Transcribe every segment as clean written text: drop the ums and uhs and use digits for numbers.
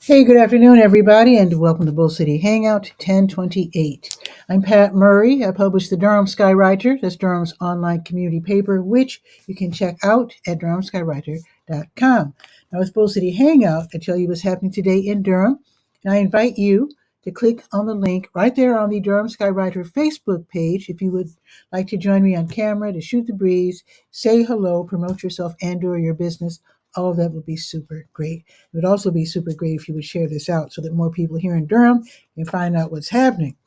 Hey, good afternoon, everybody, and welcome to Bull City Hangout 1028. I'm Pat Murray. I publish the Durham Skywriter. That's Durham's online community paper, which you can check out at durhamskywriter.com. Now, with Bull City Hangout, I tell you what's happening today in Durham, and I invite you to click on the link right there on the Durham Skywriter Facebook page if you would like to join me on camera to shoot the breeze, say hello, promote yourself and/or your business. All of that would be super great. It would also be super great if you would share this out so that more people here in Durham can find out what's happening.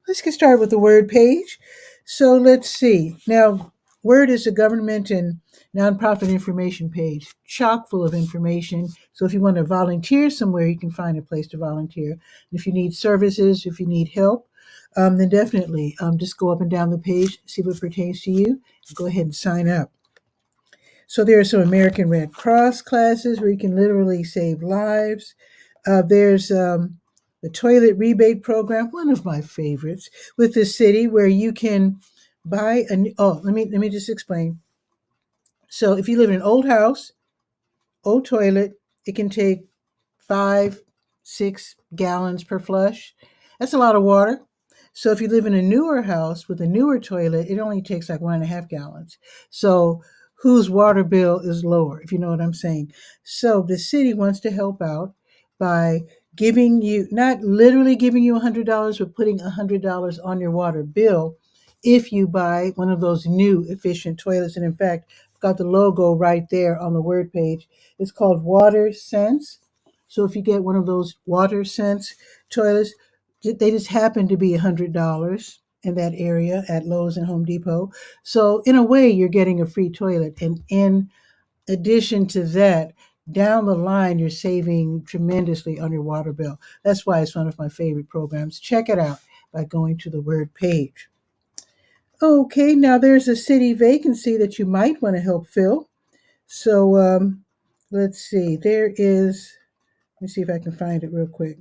Let's get started with the Word page. So let's see. Now, Word is a government and nonprofit information page, chock full of information. So if you want to volunteer somewhere, you can find a place to volunteer. If you need services, if you need help, then definitely just go up and down the page, see what pertains to you, and go ahead and sign up. So there are some American Red Cross classes where you can literally save lives. There's the toilet rebate program, one of my favorites, with the city where you can buy a. Oh, let me just explain. So if you live in an old house, old toilet, it can take 5, 6 gallons per flush. That's a lot of water. So if you live in a newer house with a newer toilet, it only takes like 1.5 gallons. So whose water bill is lower, if you know what I'm saying? So the city wants to help out by giving you, not literally giving you $100, but putting $100 on your water bill if you buy one of those new efficient toilets. And in fact, I've got the logo right there on the Word page. It's called Water Sense. So if you get one of those Water Sense toilets, they just happen to be $100 in that area at Lowe's and Home Depot. So in a way, you're getting a free toilet. And in addition to that, down the line, you're saving tremendously on your water bill. That's why it's one of my favorite programs. Check it out by going to the Word page. Okay, now there's a city vacancy that you might want to help fill. So let's see. Let me see if I can find it real quick.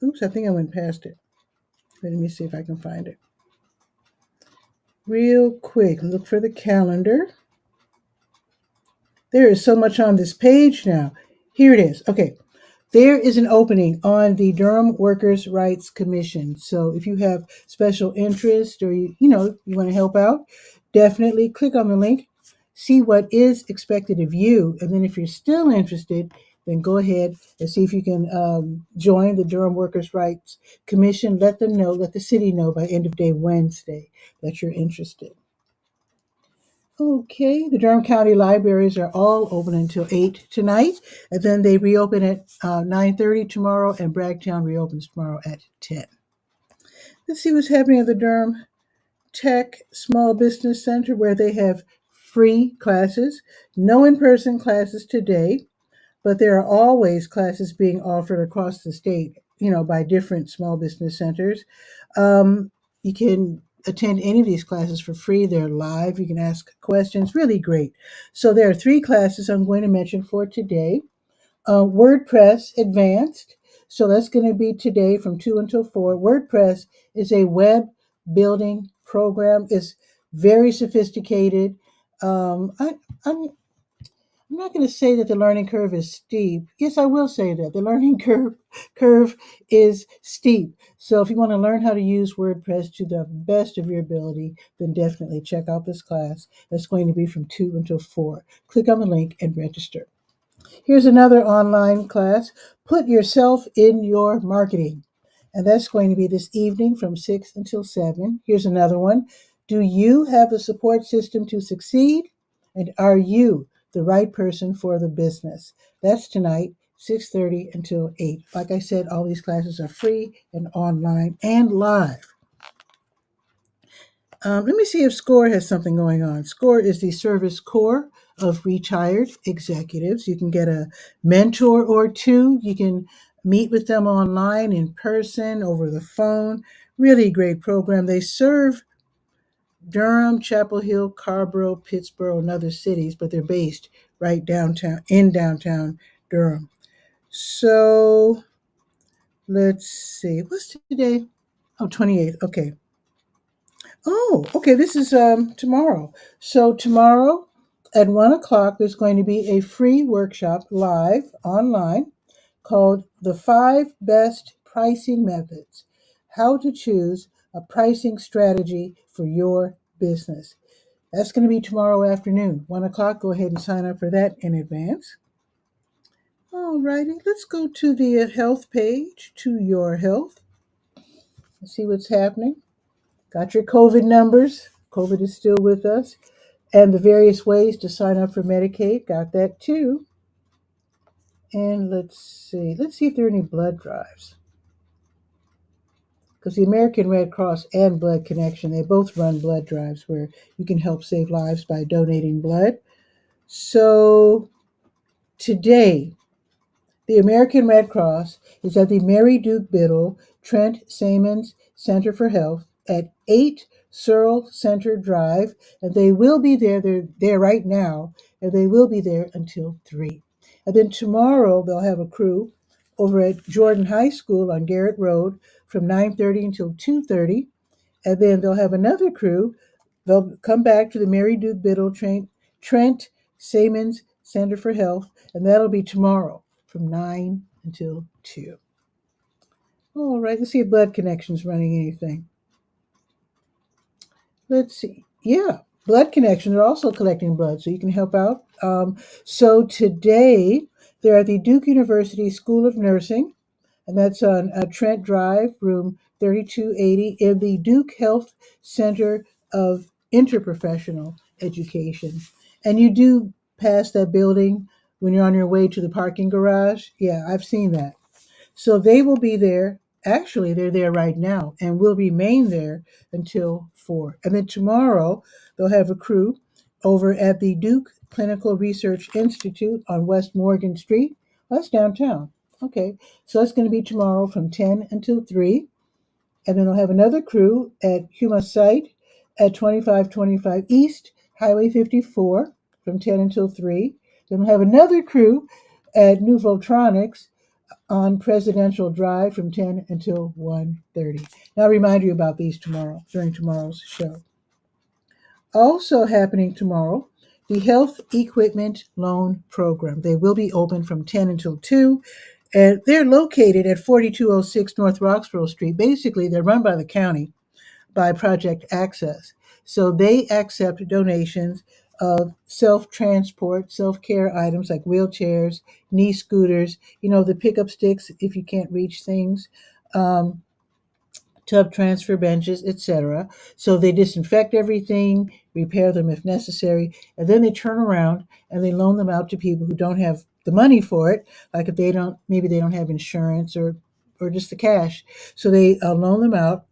Oops, I think I went past it. Let me see if I can find it. Real quick, look for the calendar. There is so much on this page now. Here it is. Okay. There is an opening on the Durham Workers' Rights Commission. So if you have special interest or you want to help out, definitely click on the link, see what is expected of you, and then if you're still interested, then go ahead and see if you can join the Durham Workers' Rights Commission. Let the city know by end of day Wednesday that you're interested. Okay, the Durham County Libraries are all open until 8 tonight, and then they reopen at 9:30 tomorrow, and Bragtown reopens tomorrow at 10. Let's see what's happening at the Durham Tech Small Business Center, where they have free classes. No in-person classes today, but there are always classes being offered across the state, by different small business centers. You can attend any of these classes for free. They're live. You can ask questions. Really great. So there are 3 classes I'm going to mention for today. WordPress Advanced. So that's going to be today from 2 until 4. WordPress is a web building program. It's very sophisticated. I'm not going to say that the learning curve is steep. Yes, I will say that the learning curve is steep. So if you want to learn how to use WordPress to the best of your ability, then definitely check out this class. That's going to be from 2 until 4. Click on the link and register. Here's another online class, Put Yourself in Your Marketing. And that's going to be this evening from 6 until 7. Here's another one. Do you have the support system to succeed? And are you the right person for the business? That's tonight, 6:30 until 8. Like I said, all these classes are free and online and live. Let me see if SCORE has something going on. SCORE is the service corps of retired executives. You can get a mentor or two. You can meet with them online, in person, over the phone. Really great program. They serve Durham, Chapel Hill, Carrboro, Pittsboro, and other cities, but they're based right in downtown Durham. So let's see. What's today? Oh, 28th. Okay. Oh, okay. This is tomorrow. So tomorrow at 1 o'clock, there's going to be a free workshop live online called The 5 Best Pricing Methods: How to Choose a Pricing Strategy for Your Business. That's going to be tomorrow afternoon, 1 o'clock. Go ahead and sign up for that in advance. All righty, let's go to the health page, to your health, and see what's happening. Got your COVID numbers. COVID is still with us. And the various ways to sign up for Medicaid. Got that too. And let's see. Let's see if there are any blood drives. Because the American Red Cross and Blood Connection, they both run blood drives where you can help save lives by donating blood. So today, the American Red Cross is at the Mary Duke Biddle Trent Samans Center for Health at 8 Searle Center Drive, and they will be there. They're there right now, and they will be there until 3. And then tomorrow they'll have a crew over at Jordan High School on Garrett Road from 9:30 until 2:30, and then they'll have another crew. They'll come back to the Mary Duke Biddle Trent Samans Center for Health, and that'll be tomorrow from 9 until 2. All right, let's see if Blood Connection's running anything. Let's see. Yeah, Blood Connection, they're also collecting blood, so you can help out. So today, they're at the Duke University School of Nursing, and that's on Trent Drive, room 3280, in the Duke Health Center of Interprofessional Education. And you do pass that building when you're on your way to the parking garage. Yeah, I've seen that. So they will be there. Actually, they're there right now and will remain there until 4. And then tomorrow, they'll have a crew over at the Duke Clinical Research Institute on West Morgan Street. That's downtown. Okay, so that's going to be tomorrow from 10 until 3. And then they'll have another crew at Humacyte at 2525 East Highway 54 from 10 until 3. Then we'll have another crew at Nouveltronics on Presidential Drive from 10 until 1:30. Now, I'll remind you about these tomorrow, during tomorrow's show. Also happening tomorrow, the Health Equipment Loan Program. They will be open from 10 until 2, and they're located at 4206 North Roxborough Street. Basically, they're run by the county, by Project Access. So they accept donations of self-transport, self-care items like wheelchairs, knee scooters, the pickup sticks if you can't reach things, um, tub transfer benches, etc. So they disinfect everything, repair them if necessary, and then they turn around and they loan them out to people who don't have the money for it, like if maybe they don't have insurance or just the cash. So they loan them out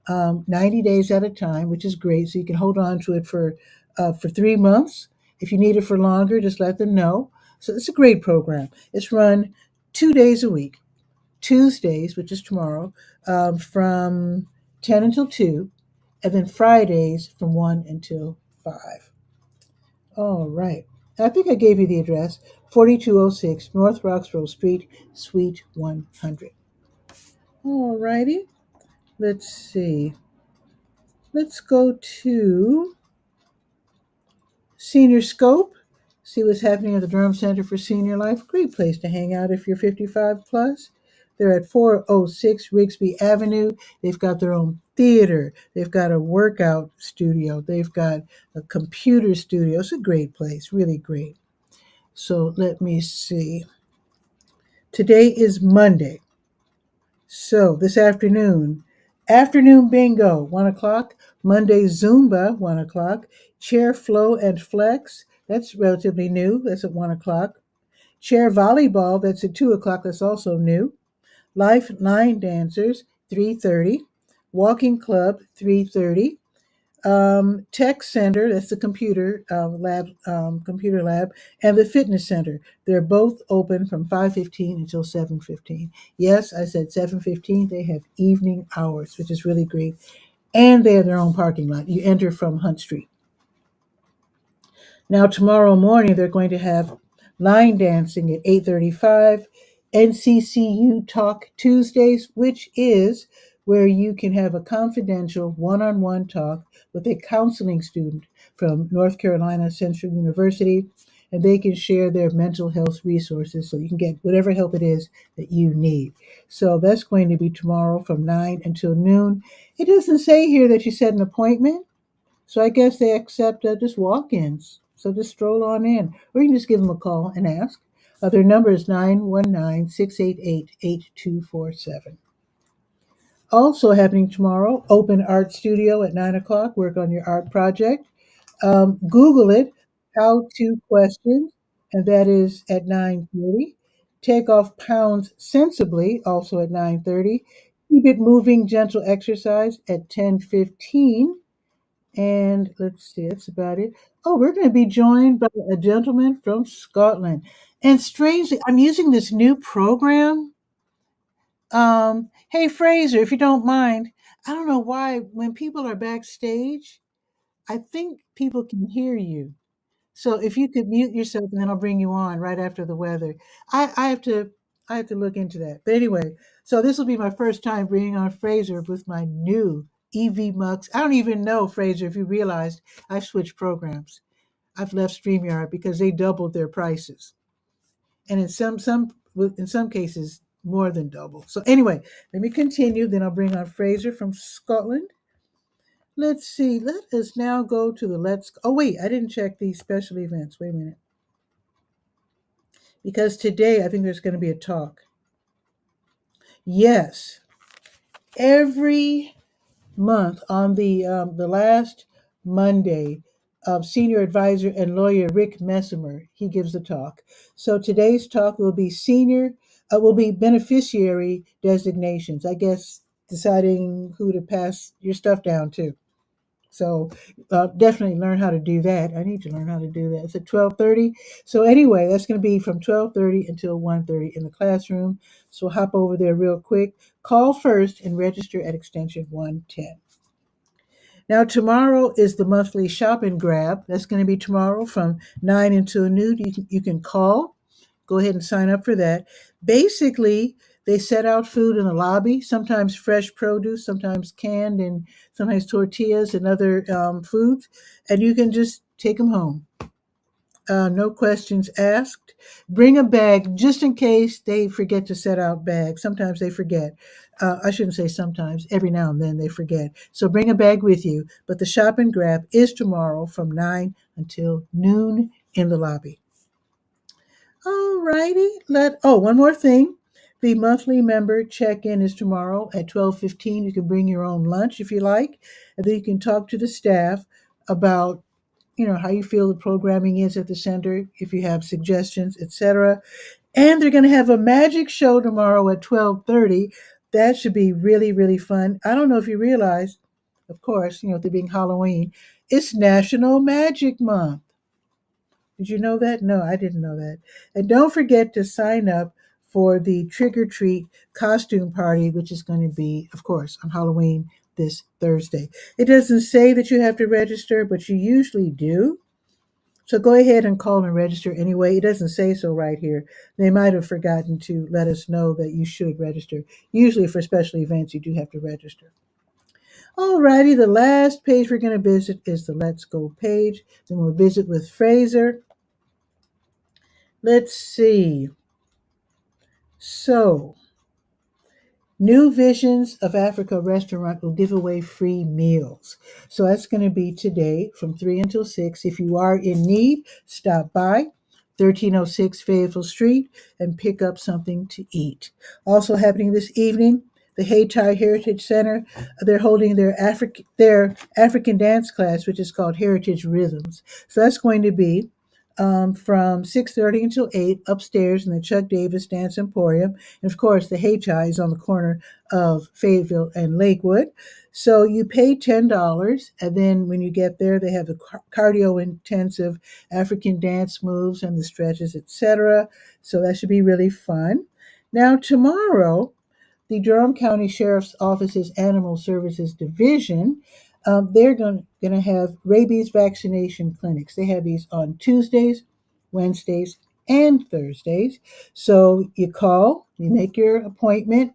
90 days at a time, which is great. So you can hold on to it for 3 months. If you need it for longer, just let them know. So it's a great program. It's run 2 days a week. Tuesdays, which is tomorrow, from 10 until 2, and then Fridays from 1 until 5. All right. I think I gave you the address, 4206 North Roxborough Street, Suite 100. All righty. Let's see. Let's go to Senior Scope, see what's happening at the Durham Center for Senior Life. Great place to hang out if you're 55 plus. They're at 406 Rigsby Avenue. They've got their own theater. They've got a workout studio. They've got a computer studio. It's a great place, really great. So let me see. Today is Monday. So this afternoon bingo, 1 o'clock. Monday Zumba, 1 o'clock. Chair flow and flex, that's relatively new. That's at 1 o'clock. Chair volleyball, that's at 2 o'clock. That's also new. Life line dancers, 3:30. Walking club, 3:30. Tech center, that's the computer lab, and the fitness center. They're both open from 5:15 until 7:15. Yes, I said 7:15. They have evening hours, which is really great. And they have their own parking lot. You enter from Hunt Street. Now, tomorrow morning, they're going to have line dancing at 8:35, NCCU Talk Tuesdays, which is where you can have a confidential one-on-one talk with a counseling student from North Carolina Central University. and they can share their mental health resources so you can get whatever help it is that you need. So that's going to be tomorrow from 9 until noon. It doesn't say here that you set an appointment, so I guess they accept just walk ins. So just stroll on in, or you can just give them a call and ask. Their number is 919-688-8247. Also happening tomorrow, open art studio at 9 o'clock. Work on your art project. Google it, how to questions, and that is at 9:30. Take off pounds sensibly, also at 9:30. Keep it moving, gentle exercise at 10:15. And let's see, that's about it. Oh, we're going to be joined by a gentleman from Scotland. And strangely, I'm using this new program. Hey, Fraser, if you don't mind, I don't know why when people are backstage, I think people can hear you. So if you could mute yourself, and then I'll bring you on right after the weather. I have to look into that. But anyway, so this will be my first time bringing on Fraser with my new EV Mux. I don't even know, Fraser, if you realized I've switched programs. I've left StreamYard because they doubled their prices, and in some cases more than double. So anyway, let me continue. Then I'll bring on Fraser from Scotland. Let's see. Let us now go to the let's. Oh wait, I didn't check these special events. Wait a minute, because today I think there's going to be a talk. Yes, every month on the last Monday, senior advisor and lawyer Rick Messimer he gives a talk. So today's talk will be beneficiary designations. I guess deciding who to pass your stuff down to. So definitely learn how to do that. I need to learn how to do that. It's at 12:30. So anyway, that's going to be from 12:30 until 1:30 in the classroom. So hop over there real quick. Call first and register at extension 110. Now tomorrow is the monthly shop and grab. That's going to be tomorrow from 9 until noon. You can call. Go ahead and sign up for that. Basically, they set out food in the lobby, sometimes fresh produce, sometimes canned, and sometimes tortillas and other foods, and you can just take them home. No questions asked. Bring a bag just in case they forget to set out bags. Sometimes they forget. I shouldn't say sometimes, every now and then they forget. So bring a bag with you. But the shop and grab is tomorrow from 9 until noon in the lobby. All righty. One more thing. The monthly member check-in is tomorrow at 12:15. You can bring your own lunch if you like, and then you can talk to the staff about how you feel the programming is at the center, if you have suggestions, etc. And they're going to have a magic show tomorrow at 12:30. That should be really, really fun. I don't know if you realize, of course, with it being Halloween, it's National Magic Month. Did you know that? No, I didn't know that. And don't forget to sign up for the trick or treat costume party, which is going to be, of course, on Halloween this Thursday. It doesn't say that you have to register, but you usually do. So go ahead and call and register anyway. It doesn't say so right here. They might have forgotten to let us know that you should register. Usually for special events, you do have to register. Alrighty, the last page we're going to visit is the Let's Go page. Then we'll visit with Fraser. Let's see. So, New Visions of Africa restaurant will give away free meals. So that's going to be today from 3 until 6. If you are in need, stop by 1306 Fayetteville Street and pick up something to eat. Also happening this evening, the Hayti Heritage Center, they're holding their African dance class, which is called Heritage Rhythms. So that's going to be from 6:30 until 8 upstairs in the Chuck Davis Dance Emporium. And of course, the Hayti is on the corner of Fayetteville and Lakewood. So you pay $10, and then when you get there, they have the cardio intensive African dance moves and the stretches, etc. So that should be really fun. Now, tomorrow, the Durham County Sheriff's Office's Animal Services Division, they're going to have rabies vaccination clinics. They have these on Tuesdays, Wednesdays, and Thursdays. So you call, you make your appointment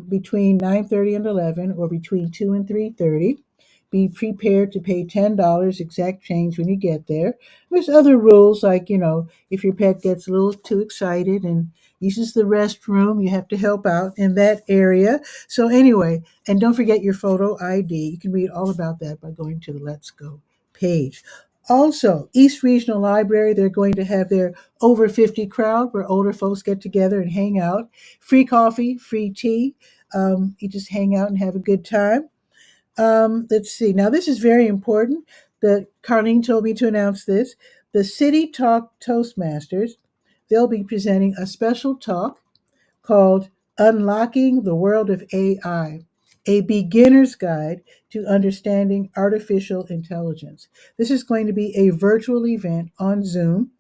between 9:30 and 11, or between 2 and 3:30. Be prepared to pay $10 exact change when you get there. There's other rules like, if your pet gets a little too excited and uses the restroom, you have to help out in that area. So, anyway, and don't forget your photo ID. You can read all about that by going to the Let's Go page. Also, East Regional Library, they're going to have their over 50 crowd where older folks get together and hang out. Free coffee, free tea. You just hang out and have a good time. Let's see. Now, this is very important. Carlene told me to announce this. The City Talk Toastmasters, they'll be presenting a special talk called Unlocking the World of AI, a beginner's guide to understanding artificial intelligence. This is going to be a virtual event on Zoom.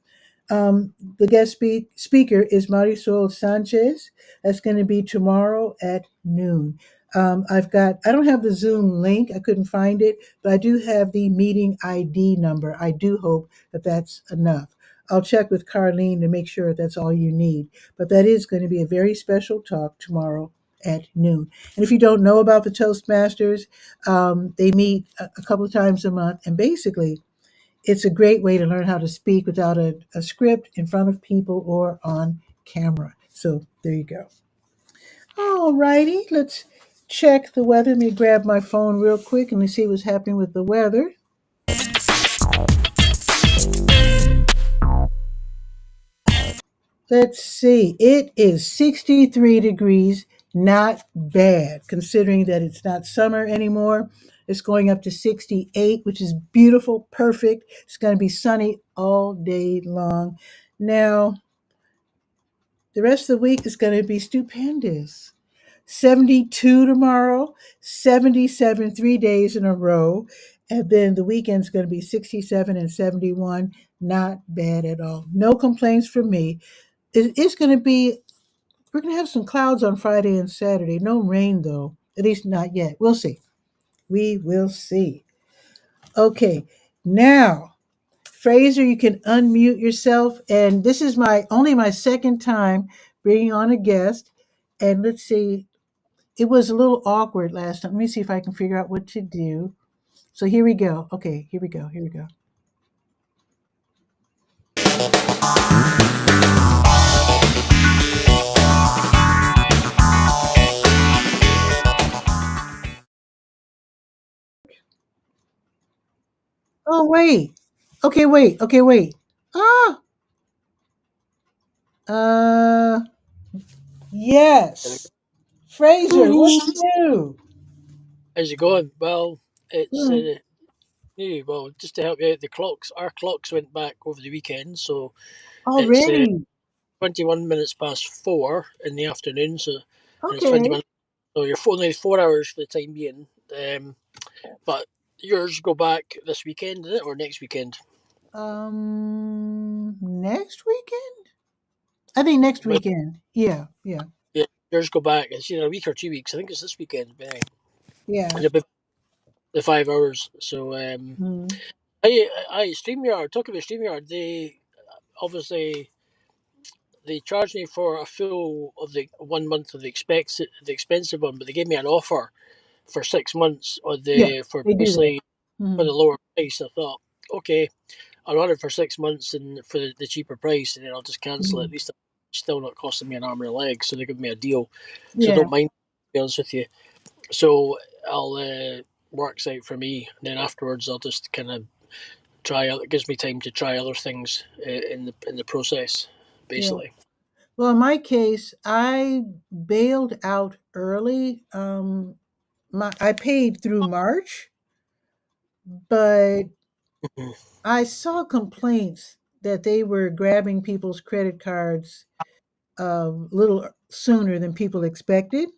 The guest speaker is Marisol Sanchez. That's going to be tomorrow at noon. I don't have the Zoom link. I couldn't find it, but I do have the meeting ID number. I do hope that that's enough. I'll check with Carlene to make sure that's all you need. But that is going to be a very special talk tomorrow at noon. And if you don't know about the Toastmasters, they meet a couple of times a month, and basically it's a great way to learn how to speak without a script in front of people or on camera. So there you go. All righty, let's check the weather. Let me grab my phone real quick and let's see what's happening with the weather. Let's see. It is 63 degrees. Not bad, considering that it's not summer anymore. It's going up to 68, which is beautiful, perfect. It's going to be sunny all day long. Now, the rest of the week is going to be stupendous. 72 tomorrow, 77 3 days in a row. And then the weekend's going to be 67 and 71. Not bad at all. No complaints from me. It's going to be, we're going to have some clouds on Friday and Saturday. No rain, though. At least not yet. We'll see. We will see. Okay. Now, Fraser, you can unmute yourself. And this is my second time bringing on a guest. And let's see. It was a little awkward last time. Let me see if I can figure out what to do. So here we go. Okay, here we go. Here we go. Oh wait. Okay, wait. Okay, wait. Ah. Uh. Yes. Fraser, what's new? How's it going? Well, it's Hmm. new. Well, just to help you out, our clocks went back over the weekend, so it's Already. 21 minutes past 4 in the afternoon. So, and it's Okay. 21. So you're only 4 hours for the time being. But yours go back this weekend, is it, or next weekend? Next weekend? I think next Well, weekend. Yeah, yeah, yeah, yours go back. It's either a week or 2 weeks. I think it's this weekend. But anyway, yeah. and about the 5 hours. So, Mm. I Streamyard. Talking about Streamyard, they obviously they charged me for a full of the 1 month of the expensive one, but they gave me an offer for 6 months on Yeah, the for they do that. basically for Hmm. the lower price. I thought, okay, I'll run it for 6 months and for the cheaper price, and then I'll just cancel it. At Hmm. least it's still not costing me an arm and a leg, so they give me a deal. So I Yeah, don't mind. To be honest with you, so I'll works out for me. And then afterwards, I'll just kind of try. It gives me time to try other things in the process, yeah. basically. Well, in my case, I bailed out early. I paid through March, but I saw complaints that they were grabbing people's credit cards a little sooner than people expected.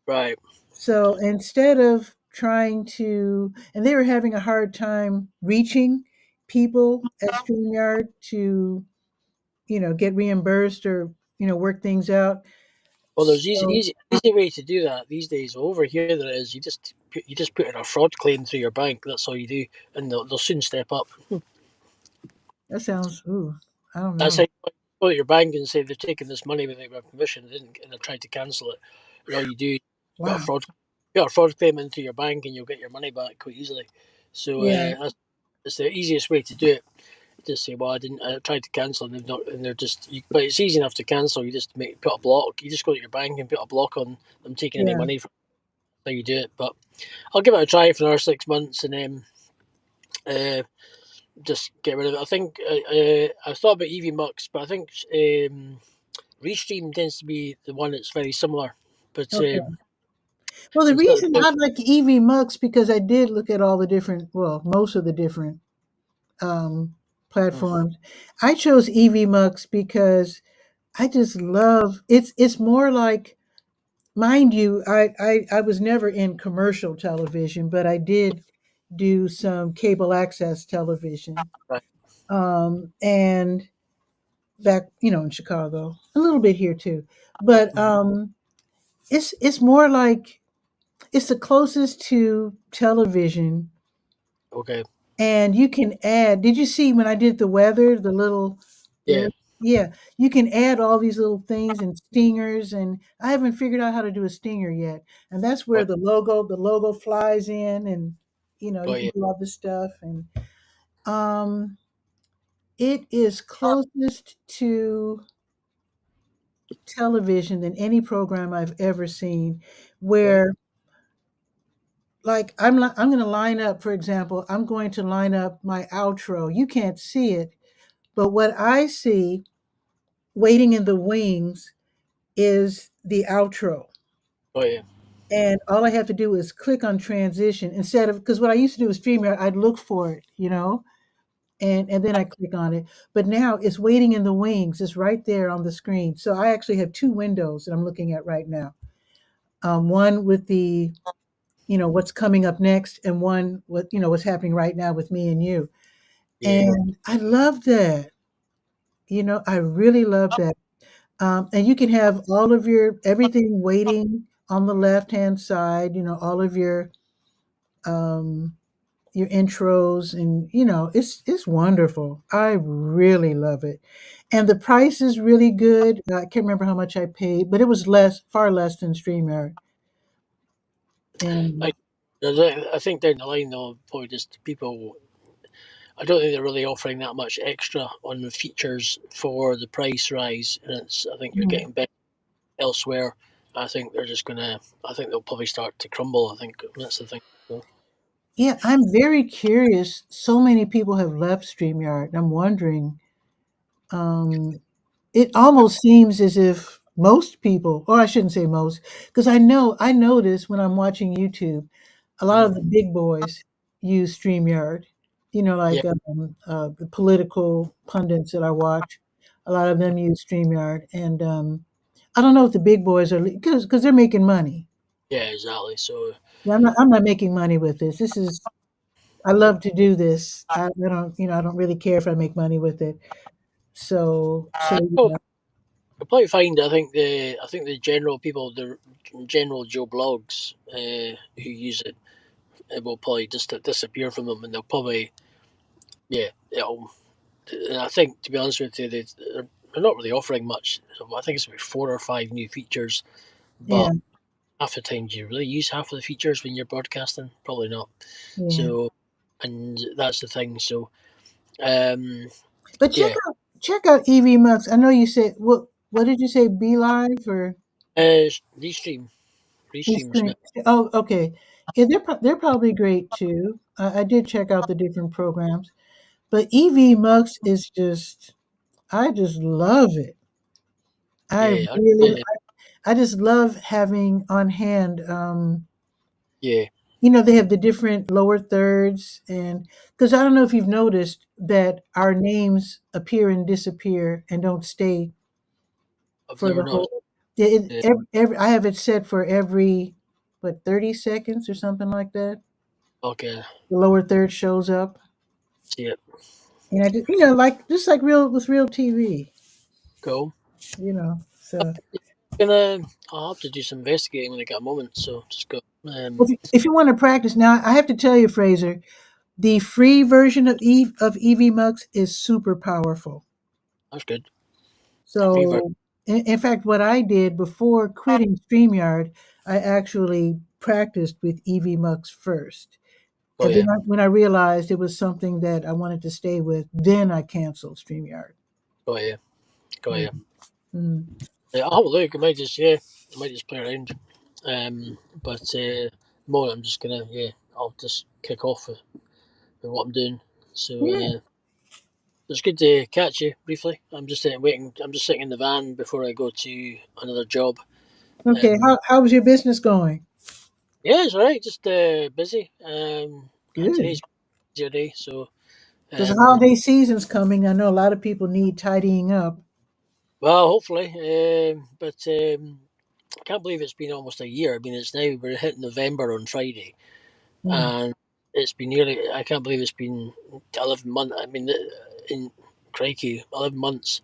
Right. So instead of trying to, and they were having a hard time reaching people at StreamYard to, get reimbursed or, work things out. Well, there's So easy way to do that these days. Over here, there is. You just put in a fraud claim through your bank. That's all you do, and they'll soon step up. that sounds, ooh, I don't That's know. how you go to your bank and say they're taking this money without my permission. They didn't, and they're trying to cancel it. And all you do, you put a Wow. fraud. put a fraud claim into your bank and you'll get your money back quite easily. So Yeah, that's the easiest way to do it. Just say, well, I didn't. I tried to cancel, and they've not, and they're just. But it's easy enough to cancel. You just put a block. You just go to your bank and put a block on them taking any yeah, money from how you do it. But I'll give it a try for another 6 months, and then just get rid of it. I think I thought about EV Mux, but I think Restream tends to be the one that's very similar. But okay. Well, the it's not. reason I like EV Mux because I did look at all the different, well, most of the different um, platforms. I chose EV Mux because I just love it's. It's more like, mind you, I was never in commercial television, but I did do some cable access television, Right. and back, in Chicago, a little bit here too. But Mhm. it's more like it's the closest to television, Okay. and you can add. Did you see when I did the weather, the little Yeah. there? Yeah, you can add all these little things and stingers, and I haven't figured out how to do a stinger yet. And that's where Got, the logo flies in, and you got can you. do all this stuff. And um, it is closest to television than any program I've ever seen. Okay. Where, like, I'm going to line up. For example, I'm going to line up my outro. You can't see it, but what I see waiting in the wings is the outro. Got you. And all I have to do is click on transition instead of, because what I used to do with StreamYard, I'd look for it, and then I click on it. But now it's waiting in the wings. It's right there on the screen. So I actually have two windows that I'm looking at right now. One with the, what's coming up next, and one with, what's happening right now with me and you. Yeah. And I love that. I really love that. And you can have all of your everything waiting on the left hand side. All of um, your intros, and it's wonderful. I really love it, and the price is really good. I can't remember how much I paid, but it was far less than Streamyard. I, And I think down the line though, probably just people. I don't think they're really offering that much extra on the features for the price rise, and it's. I think you're mm, getting better elsewhere. I think they're just gonna. I think they'll probably start to crumble. I think that's the thing. So, yeah, I'm very curious. So many people have left Streamyard, and I'm wondering. Um, It almost seems as if most people, or I shouldn't say most, because I notice when I'm watching YouTube, a lot of the big boys use StreamYard. yeah, Like the political pundits that I watch, a lot of them use StreamYard, and I don't know if the big boys are because they're making money. yeah, exactly. So, Yeah, I'm not making money with this. This is I love to do this. I don't really care if I make money with it. So oh, yeah, you'll probably find. I think the general people, the general Joe blogs who use it, it will probably just disappear from them, and they'll probably yeah, it'll. And I think, to be honest with you, they're not really offering much. So I think it's about 4 or 5 new features, yeah, but half the time, do you really use half of the features when you're broadcasting? Probably not. yeah. So, and that's the thing. So, um, But check yeah, out check out EV Mux. I know you said what did you say? Be Live or Restream, Restream's Eastern? Oh, okay. Yeah, they're probably great too. I did check out the different programs, but EV Mux is just I just love it. I yeah, really I just love having on hand. yeah. They have the different lower thirds, and because I don't know if you've noticed that our names appear and disappear and don't stay I've for never the noticed. whole. Yeah, I have it set for every, what, 30 seconds or something like that. okay, The lower third shows up, see it. and I just, like just like real TV, Cool. So Gonna, I'll have to do some investigating when I get a moment. So just go. if you want to practice now, I have to tell you, Fraser, the free version of EV Mux is super powerful. That's good. Free version. So, in fact, what I did before quitting StreamYard, I actually practiced with EV Mux first. Oh And then yeah. when I realized it was something that I wanted to stay with, then I canceled StreamYard. Oh yeah. Oh yeah. Mm-hmm. Yeah, I'll have a look. I might just play around. But more, I'm just gonna I'll just kick off with what I'm doing. So Yeah. it's good to catch you briefly. I'm just waiting. I'm just sitting in the van before I go to another job. Okay. Um, How was your business going? yeah, it's alright. Just busy. And Good. today's your day, so Because the um, holiday season's coming. I know a lot of people need tidying up. well, hopefully. But I can't believe it's been almost a year. I mean, it's now we're hitting November on Friday, Mm. and it's been nearly. I can't believe it's been 11 months. I mean, in crikey, 11 months.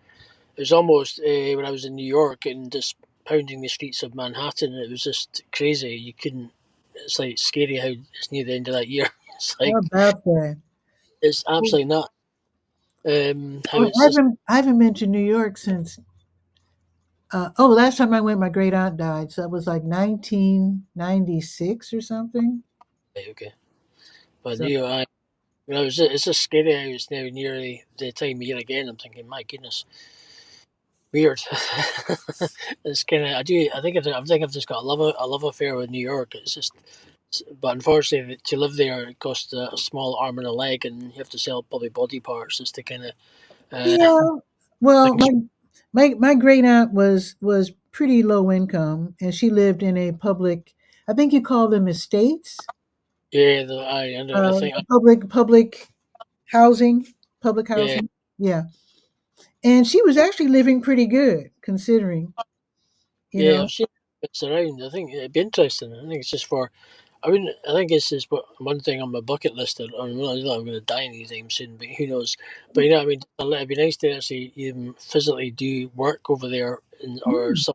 It was almost when I was in New York and just pounding the streets of Manhattan. It was just crazy. You couldn't. It's like scary how it's near the end of that year. It's How like about that? it's Well, absolutely not. How it's just I haven't been to New York since. Last time I went, my great aunt died, so that was like 1996 or something. okay. But So New York, it's just scary how it's now nearly the time of year again. I'm thinking, my goodness, weird. It's kind of I think I've just got a love affair with New York. It's just, but unfortunately, to live there it costs a small arm and a leg, and you have to sell probably body parts just to kind of yeah, well, things. my great aunt was pretty low income, and she lived in a public. I think you call them estates, Yeah, I think public housing, public yeah, housing. Yeah, and she was actually living pretty good considering, you yeah. know. I've seen bits around. I think it'd be interesting. I think it's just for. I wouldn't. I think it's just one thing on my bucket list. I'm not I'm going to die anytime soon, but who knows? But you know, what I mean, it'd be nice to actually even physically do work over there, or Mm. some,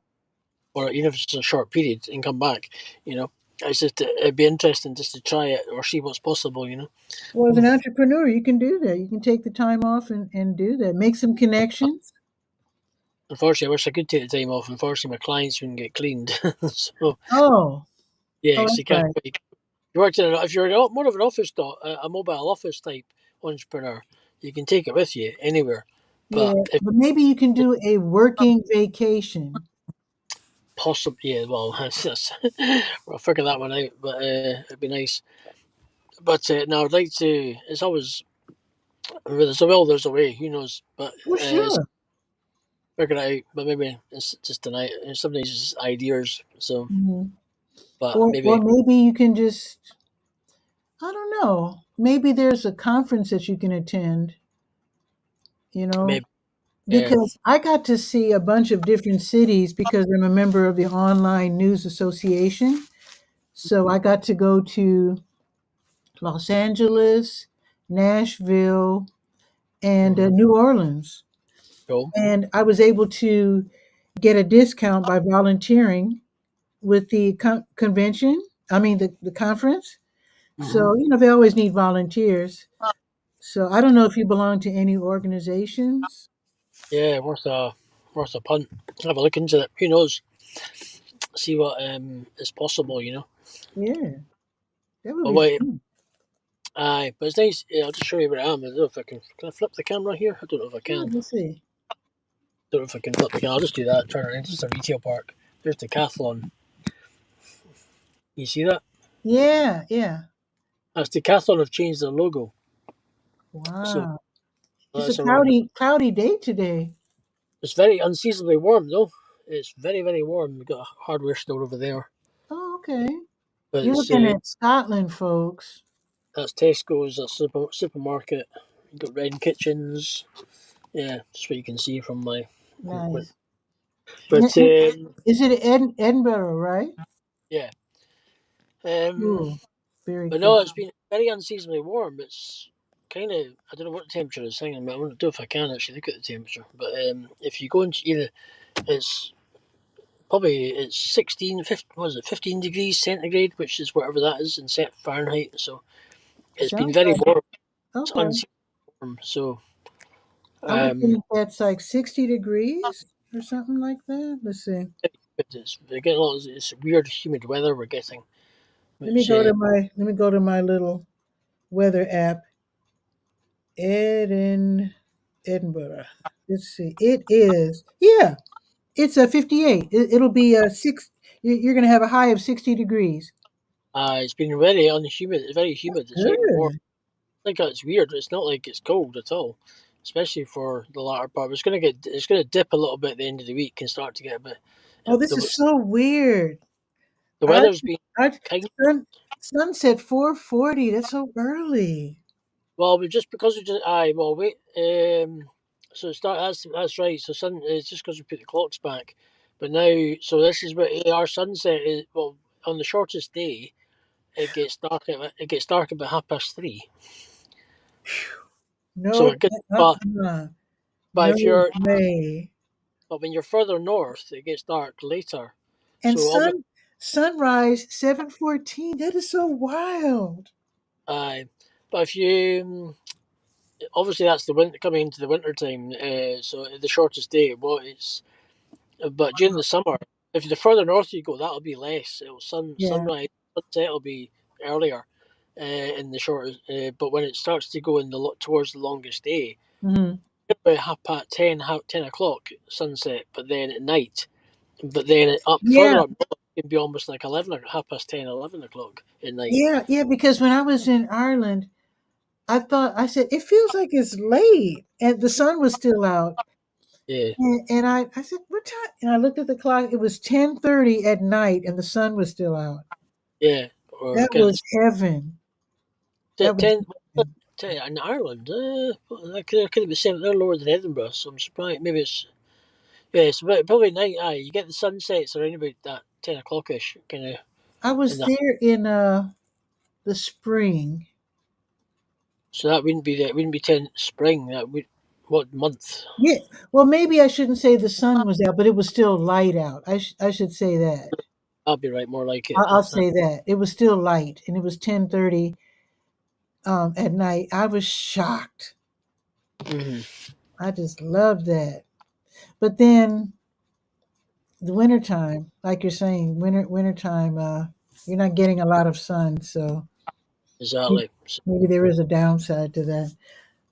or even if it's a short period, and come back. You know, it's just it'd be interesting just to try it or see what's possible. You know, Well, as an entrepreneur, you can do that. You can take the time off and do that. Make some connections. unfortunately, I wish I could take the time off. Unfortunately, my clients wouldn't get cleaned, so Oh, yeah, oh, 'cause that's you can't. right. You worked in if you're more of an office a mobile office type entrepreneur, you can take it with you anywhere. Yeah, But if but maybe you can do a working vacation. possible, yeah, well, I'll figure that one out. But it'd be nice. But no, I'd like to. It's always there's a will, there's a way. Who knows? But Well, sure. figure it out. But maybe it's just tonight. Sometimes it's just ideas. So, Mhm. but Or maybe maybe you can just, I don't know. Maybe there's a conference that you can attend, you know, maybe yeah. because I got to see a bunch of different cities because I'm a member of the Online News Association. So I got to go to Los Angeles, Nashville, and Mm-hmm. New Orleans. Cool. And I was able to get a discount by volunteering with the convention. I mean, the conference. Mm-hmm. So, they always need volunteers. So, I don't know if you belong to any organizations. Yeah, worth a punt. Have a look into it. Who knows? See what is possible. You know. Yeah, that would But be wait, fun. aye, but it's nice. Yeah, I'll just show you where I am. I don't know if I can. Can I flip the camera here? I don't know if I Yeah, can. let's see. Don't know if I can flip the camera. I'll just do that. Turn it into just a retail park. There's Decathlon. You see that? Yeah, yeah. That's Decathlon have changed their logo. So Wow. It's a that's around. cloudy day today. It's very unseasonably warm though. It's very very warm. We've got a hardware store over there, Oh, okay. but You're it's looking at Scotland, folks. that's Tesco's, a supermarket. You've got Red Kitchens. Yeah, just what you can see from my. Nice. And- But and- Is it Edinburgh, right? yeah. Um, Cool. Very But cool. no, it's been very unseasonably warm. It's kind of I don't know what the temperature is. Hang on a minute, I want to do if I can actually look at the temperature. But if you go into either, it's it's 16, 15, what is it, 15 degrees centigrade, which is whatever that is in set Fahrenheit. So it's been Sounds very like warm. It's okay. unseasonably warm. So I would um, think that's like 60 degrees or something like that. Let's see. but we get a lot. It's weird, humid weather we're getting. Which Let me go to my little weather app. Eden Edinburgh. Let's see. It is, yeah. It's a 58. It'll be a six. You're going to have a high of 60 degrees. it's been very unhumid. It's very humid. It's very warm. Good. I think it's weird. It's not like it's cold at all, especially for the latter part. It's gonna dip a little bit at the end of the week and start to get a bit. Oh, this is The, so weird. the I, weather's been I kind. sunset 4:40. That's so early. Well, we just because we just well wait. So it start that's right. So sun it's just because we put the clocks back, but now so this is what our sunset is. Well, on the shortest day, it gets dark about 3:30. So No, it gets but but no if you're way. but when you're further north, it gets dark later. And So obviously, sunrise 7:14. That is so wild. uh, but if you obviously that's the winter coming into the winter time. So the shortest day. Well, it's but during the summer, if the further north you go, that'll be less. It'll Yeah. sunrise sunset will be earlier in the short. But when it starts to go in towards the longest day, Hmm. about half past 10 o'clock sunset. But then at night, but then up further Yeah. up north, it can be almost like 11 or half past 10, 11 o'clock at night. Yeah. Yeah. Because when I was in Ireland, I said, it feels like it's late and the sun was still out. Yeah, And I said, what time? And I looked at the clock. It was 10:30 at night and the sun was still out. yeah. Or That kind of was heaven. That was 10, heaven. in Ireland, could be seven. They're lower than Edinburgh, so I'm surprised. Maybe it's yeah, it's probably night. Aye, you get the sunsets around about that 10 o'clock ish, kind of I in was the. there in the spring. So that wouldn't be 10 spring. That would what month? Yeah. Well, maybe I shouldn't say the sun was out, but it was still light out. I should say that. I'll be right, more like it. I'll say that. It was still light and it was 10:30 at night. I was shocked. Mm-hmm. I just loved that. But then the wintertime, like you're saying, wintertime, you're not getting a lot of sun, so Exactly. So, maybe there is a downside to that.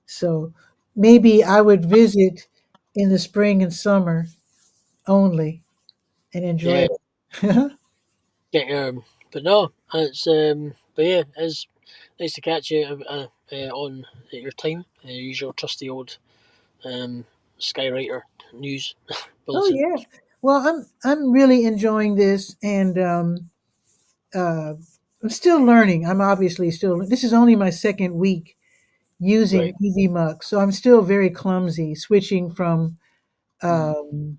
So maybe I would visit in the spring and summer only and enjoy yeah, it. get but no, it's but yeah, it's nice to catch you on at your time. Usual trusty old um, Skywriter news Oh bulletin. yeah. Well, I'm really enjoying this, and uh, I'm still learning. I'm obviously still. This is only my second week using Right. EasyMux, so I'm still very clumsy switching from Mm. um,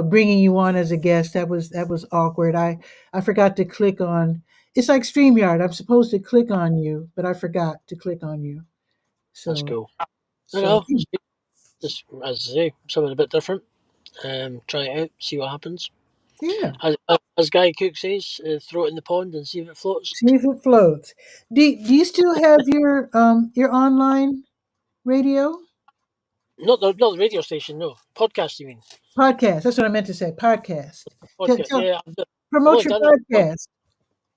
bringing you on as a guest. That was awkward. I forgot to click on. It's like StreamYard. I'm supposed to click on you, but I forgot to click on you. That's So cool. I so know. Just as I say, something a bit different. Try it out, see what happens. yeah. As Guy Cook says, throw it in the pond and see if it floats. See if it floats. Do you still have your online radio Not the radio station, no podcast. You mean podcast? That's what I meant to say. Podcast. podcast? Yeah, I've Promote only your done one. podcast.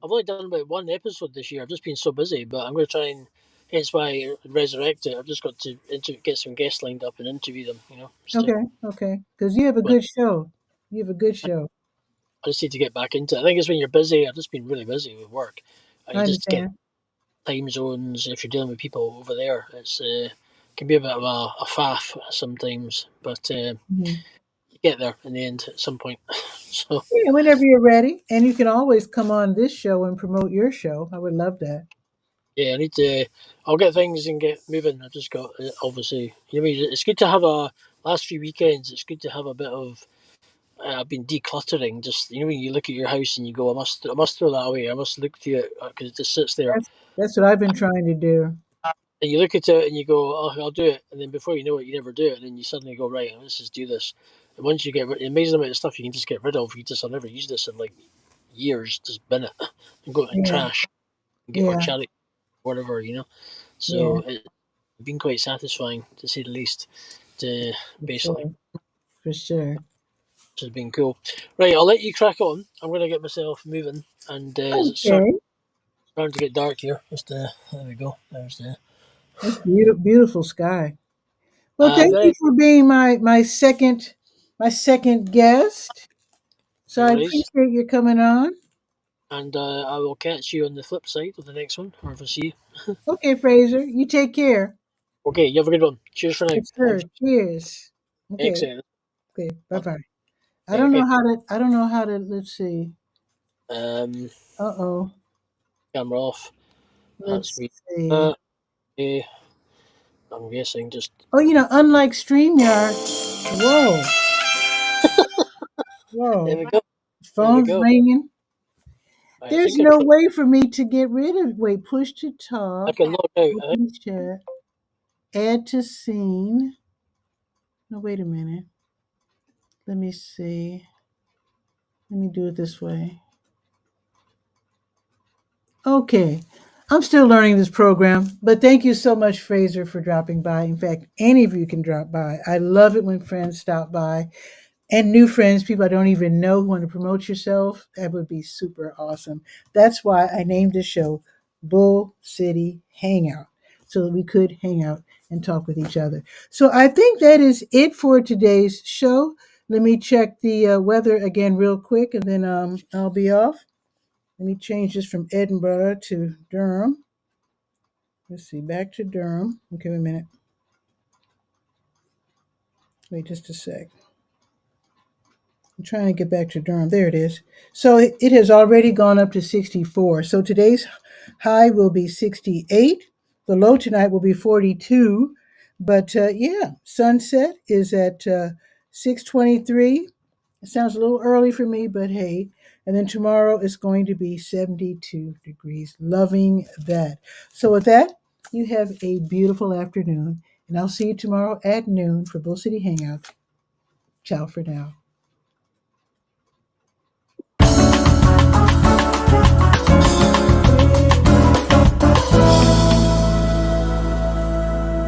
I've only done about one episode this year. I've just been so busy, but I'm going to try and. Hence why I resurrect it. I've just got to get some guests lined up and interview them. Just to, Okay, okay. Because you have a but good show. You have a good show. I just need to get back into it. I think it's when you're busy. I've just been really busy with work. I You just get understand. time zones. If you're dealing with people over there, it's can be a bit of a faff sometimes, but Mhm. you get there in the end at some point. So Yeah, whenever you're ready, and you can always come on this show and promote your show. I would love that. yeah, I need to. I'll get things and get moving. I've just got obviously. It's good to have a last few weekends. It's good to have a bit of. I've been decluttering. Just when you look at your house and you go, I must throw that away. I must look to it because it just sits there. That's what I've been trying to do. And you look at it and you go, oh, I'll do it. And then before you know it, you never do it. And then you suddenly go, right, let's just do this. And once you get rid, amazing amount of stuff you can just get rid of. You just, I'll never use this in like years. Just bin it and go in Yeah, trash and get or yeah, charity, whatever. yeah, So it's been quite satisfying to say the least. To for basically, sure, for sure. which has been cool. Right, I'll let you crack on. I'm going to get myself moving, and it's Okay. starting to get dark here. Just there we go. There's the That's beautiful, beautiful sky. Well, thank you very for being my second guest. So no I worries. appreciate you coming on. And I will catch you on the flip side of the next one, or if I see you. Okay, Fraser, you take care. Okay, you have a good one. Cheers for now. Yes, sir. Cheers. Okay. Excellent. Okay. Bye bye. I Okay, don't know okay. how to. I don't know how to. Let's see. Um, Uh-oh. camera off. That's Let's me. see. Okay, I'm guessing just Oh, unlike StreamYard. Whoa. there Whoa. we go. There we Phone's go. ringing. I There's think I no can way for me to get rid of. Wait, push to I talk. can log out. I think. Open chat. Add to scene. No, wait a minute. Let me see. Let me do it this way. Okay. I'm still learning this program, but thank you so much, Fraser, for dropping by. In fact, any of you can drop by. I love it when friends stop by and new friends, people I don't even know who want to promote yourself. That would be super awesome. That's why I named the show Bull City Hangout, so that we could hang out and talk with each other. So I think that is it for today's show. Let me check the weather again real quick, and then I'll be off. Let me change this from Edinburgh to Durham. Let's see, back to Durham. Okay, wait a minute. Wait just a sec. I'm trying to get back to Durham. There it is. So it has already gone up to 64. So today's high will be 68. The low tonight will be 42. But yeah, sunset is at 6:23. It sounds a little early for me, but hey. And then tomorrow is going to be 72 degrees. Loving that. So with that, you have a beautiful afternoon. And I'll see you tomorrow at noon for Bull City Hangout. Ciao for now.